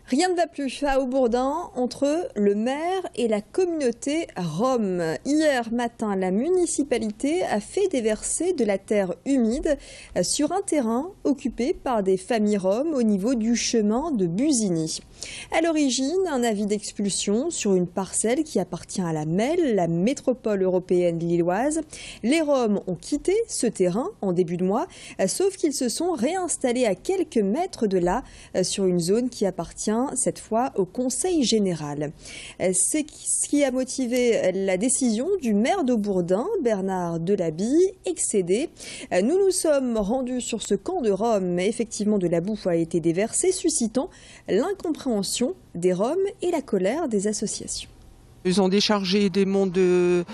Rien ne va plus à Haubourdin entre le maire et la communauté rom. Hier matin, la municipalité a fait déverser de la terre humide sur un terrain occupé par des familles roms au niveau du chemin de Busigny. À l'origine, un avis d'expulsion sur une parcelle qui appartient à la MEL, la métropole européenne lilloise. Les Roms ont quitté ce terrain en début de mois, sauf qu'ils se sont réinstallés à quelques mètres de là, sur une zone qui appartient cette fois au Conseil général. C'est ce qui a motivé la décision du maire d'Haubourdin, Bernard Delabille, excédé. Nous nous sommes rendus sur ce camp de Roms. Effectivement, de la boue a été déversée, suscitant l'incompréhension des Roms et la colère des associations. Ils ont déchargé des monts de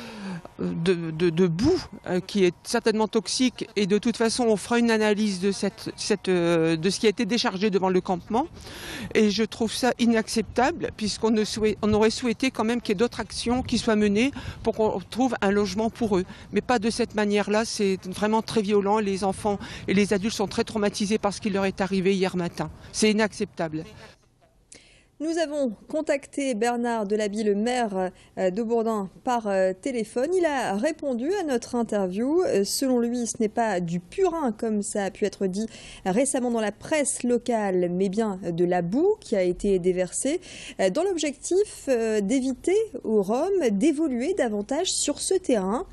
boue qui est certainement toxique, et de toute façon on fera une analyse de ce qui a été déchargé devant le campement, et je trouve ça inacceptable puisqu'on aurait souhaité quand même qu'il y ait d'autres actions qui soient menées pour qu'on trouve un logement pour eux, mais pas de cette manière-là. C'est vraiment très violent. Les enfants et les adultes sont très traumatisés par ce qui leur est arrivé hier matin. C'est inacceptable. Nous avons contacté Bernard Delabille, le maire d'Haubourdin, par téléphone. Il a répondu à notre interview. Selon lui, ce n'est pas du purin, comme ça a pu être dit récemment dans la presse locale, mais bien de la boue qui a été déversée, dans l'objectif d'éviter aux Roms d'évoluer davantage sur ce terrain.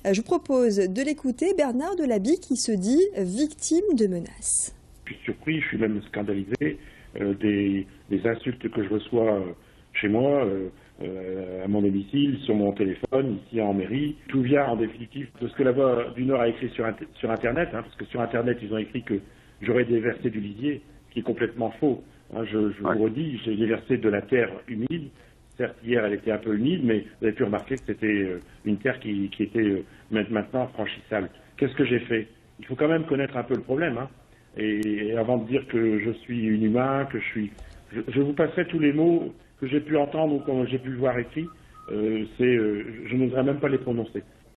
Je vous propose de l'écouter, Bernard Delabille, qui se dit victime de menaces. Je suis surpris, je suis même scandalisé des insultes que je reçois chez moi, à mon domicile, sur mon téléphone, ici en mairie. Tout vient en définitive de ce que la Voix du Nord a écrit sur Internet, parce que sur Internet, ils ont écrit que j'aurais déversé du lisier, ce qui est complètement faux. Je vous redis, j'ai déversé de la terre humide. Certes, hier, elle était un peu humide, mais vous avez pu remarquer que c'était une terre qui était maintenant franchissable. Qu'est-ce que j'ai fait? Il faut quand même connaître un peu le problème, Et avant de dire que je suis inhumain, je vous passerai tous les mots que j'ai pu entendre ou que j'ai pu voir écrits, je n'oserais même pas les prononcer.